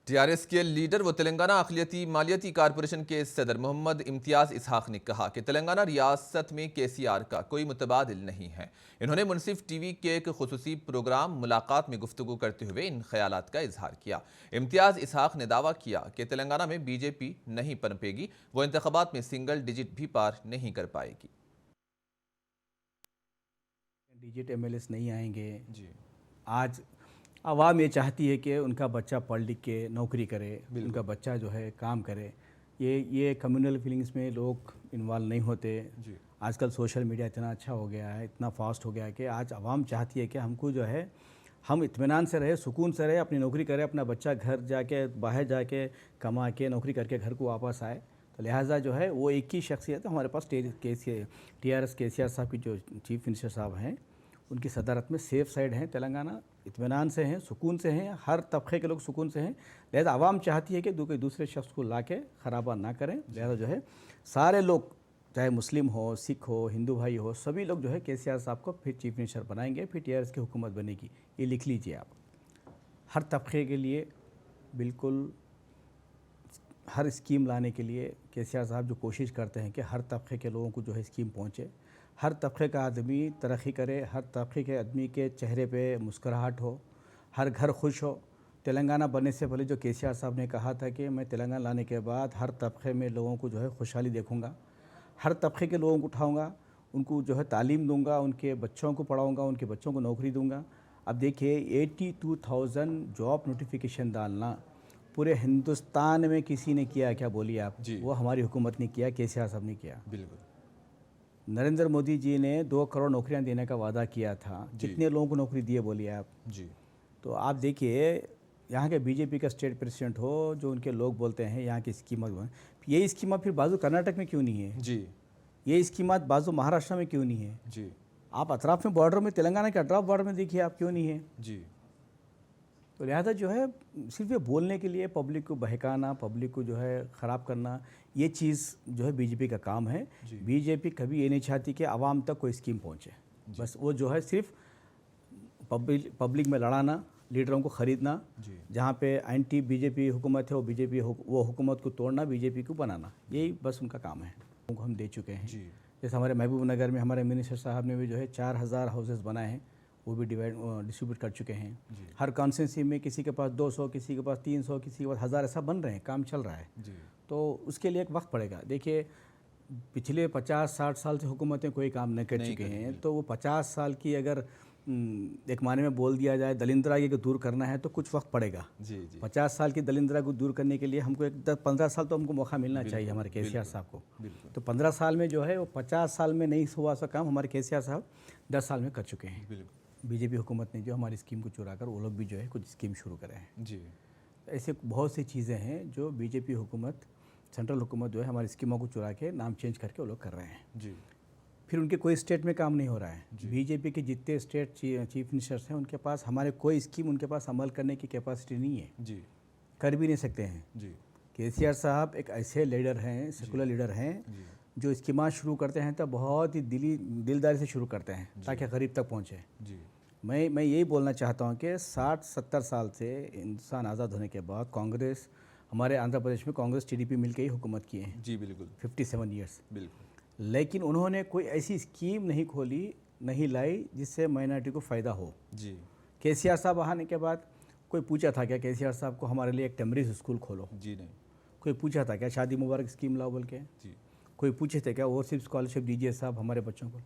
TRS के leader व Telangana अक़लियती मालियती corporation के सदर मोहम्मद इम्तियाज़ इसहाक ने कहा कि तेलंगाना रियासत में केसीआर का कोई मुतबादिल नहीं है। इन्होंने मुनसिफ टीवी के एक खुसूसी प्रोग्राम मुलाकात में गुफ्तगू करते हुए इन ख्यालात का इजहार किया। इम्तियाज़ इसहाक ने दावा किया कि तेलंगाना में बीजेपी नहीं पनपेगी, वो इंतखाबात में सिंगल डिजिट भी पार नहीं कर पाएगी। डिजिट एमएलएस नहीं आएंगे जी, आज आवाम ये चाहती है कि उनका बच्चा पढ़ लिख के नौकरी करे, उनका बच्चा जो है काम करे। ये कम्युनल फीलिंग्स में लोग इन्वॉल्व नहीं होते। जी, आजकल सोशल मीडिया इतना अच्छा हो गया है, इतना फास्ट हो गया है कि आज आवाम चाहती है कि हमको जो है हम इत्मीनान से रहे, सुकून से रहे, अपनी नौकरी करें, अपना बच्चा घर जाके बाहर जाके कमा के नौकरी करके घर को वापस आए। तो लिहाजा जो है वो एक ही शख्सियत है हमारे पास। टीआरएस केसीआर साहब की जो चीफ मिनिस्टर साहब हैं, उनकी सदारत में सेफ साइड हैं, तेलंगाना इत्मीनान से हैं, सुकून से हैं, हर तबके के लोग सुकून से हैं। लिहाजा आवाम चाहती है कि कोई दूसरे शख्स को ला के खराबा ना करें। लिहाजा जो है सारे लोग, चाहे मुस्लिम हो, सिख हो, हिंदू भाई हो, सभी लोग जो है केसीआर साहब को फिर चीफ मिनिस्टर बनाएंगे, फिर टीआरएस की हुकूमत बनेगी। ये लिख लीजिए आप। हर तबके के लिए बिल्कुल हर स्कीम लाने के लिए केसीआर साहब जो कोशिश करते हैं कि हर तबके के लोगों को जो है स्कीम पहुँचे, हर तबके का आदमी तरक्की करे, हर तबके के आदमी के चेहरे पे मुस्कुराहट हो, हर घर खुश हो। तेलंगाना बनने से पहले जो केसीआर साहब ने कहा था कि मैं तेलंगाना लाने के बाद हर तबके में लोगों को जो है खुशहाली देखूंगा, हर तबके के लोगों को उठाऊंगा, उनको जो है तालीम दूंगा, उनके बच्चों को पढ़ाऊंगा, उनके बच्चों को नौकरी दूंगा। अब देखिए 82,000 जॉब नोटिफिकेशन डालना पूरे हिंदुस्तान में किसी ने किया क्या? बोलिए आप। वो हमारी हुकूमत ने किया, केसीआर साहब ने किया। बिल्कुल। नरेंद्र मोदी जी ने 2 करोड़ नौकरियां देने का वादा किया था। कितने लोगों को नौकरी दिए बोलिए आप? जी, तो आप देखिए, यहाँ के बीजेपी का स्टेट प्रेसिडेंट हो, जो उनके लोग बोलते हैं यहाँ की स्कीमत, ये स्कीमत फिर बाजू कर्नाटक में क्यों नहीं है? जी, ये स्कीमत बाजू महाराष्ट्र में क्यों नहीं है? जी, आप अतराफ में बॉर्डर में, तेलंगाना के अतराफ बॉर्डर में देखिए आप, क्यों नहीं है? जी, तो लिहाजा जो है सिर्फ ये बोलने के लिए पब्लिक को बहकाना, पब्लिक को जो है ख़राब करना, ये चीज़ जो है बीजेपी का काम है। बीजेपी कभी ये नहीं चाहती कि आवाम तक कोई स्कीम पहुंचे। बस वो जो है सिर्फ पब्लिक में लड़ाना, लीडरों को ख़रीदना, जहाँ पे एंटी बीजेपी हुकूमत है वो हुकूमत को तोड़ना, बीजेपी को बनाना, यही बस उनका काम है। उनको हम दे चुके हैं। जैसे हमारे महबूब नगर में हमारे मिनिस्टर साहब ने भी जो है 4,000 हाउसेस बनाए हैं, वो भी डिस्ट्रीब्यूट कर चुके हैं। हर कॉन्स्टिट्यूंसी में किसी के पास 200, किसी के पास 300, किसी के पास 1000, ऐसा बन रहे हैं, काम चल रहा है। तो उसके लिए एक वक्त पड़ेगा। देखिए पिछले 50-60 साल से हुकूमतें कोई काम नहीं कर चुके हैं, तो वो 50 साल की अगर एक माने में बोल दिया जाए दलिंद्रा को दूर करना है तो कुछ वक्त पड़ेगा। 50 साल की दलिंद्रा को दूर करने के लिए हमको एक 15 साल तो हमको मौका मिलना चाहिए हमारे केसीआर साहब को। तो 15 साल में जो है वो 50 साल में नहीं हुआ सा काम हमारे केसीआर साहब 10 साल में कर चुके हैं। बीजेपी हुकूमत ने जो हमारी स्कीम को चुरा कर वो लोग भी जो है कुछ स्कीम शुरू करे हैं। जी, ऐसे बहुत सी चीज़ें हैं जो बीजेपी हुकूमत, सेंट्रल हुकूमत जो है हमारी स्कीमों को चुरा के नाम चेंज करके वो लोग कर रहे हैं। जी, फिर उनके कोई स्टेट में काम नहीं हो रहा है। बीजेपी के जितने स्टेट चीफ मिनिस्टर्स हैं उनके पास हमारे कोई स्कीम उनके पास अमल करने की कैपेसिटी नहीं है। जी, कर भी नहीं सकते हैं। जी, केसीआर साहब एक ऐसे लीडर हैं, सेकुलर लीडर हैं, जो स्कीमात शुरू करते हैं तो बहुत ही दिलदारी से शुरू करते हैं ताकि गरीब तक पहुँचे। जी, मैं यही बोलना चाहता हूँ कि 60-70 साल से हिंदुस्तान आज़ाद होने के बाद कांग्रेस, हमारे आंध्र प्रदेश में कांग्रेस टीडीपी मिलकर ही हुकूमत किए हैं। जी बिल्कुल, 57 ईयर्स। बिल्कुल। लेकिन उन्होंने कोई ऐसी स्कीम नहीं खोली, नहीं लाई जिससे माइनॉरिटी को फ़ायदा हो। जी, केसीआर साहब आने के बाद कोई पूछा था क्या केसीआर साहब को हमारे लिए एक टेम्परेरी स्कूल खोलो? जी नहीं। कोई पूछा था क्या शादी मुबारक स्कीम लाओ बोल के? जी, कोई पूछे थे क्या ओवरसीज स्कॉलरशिप दीजिए साहब हमारे बच्चों को?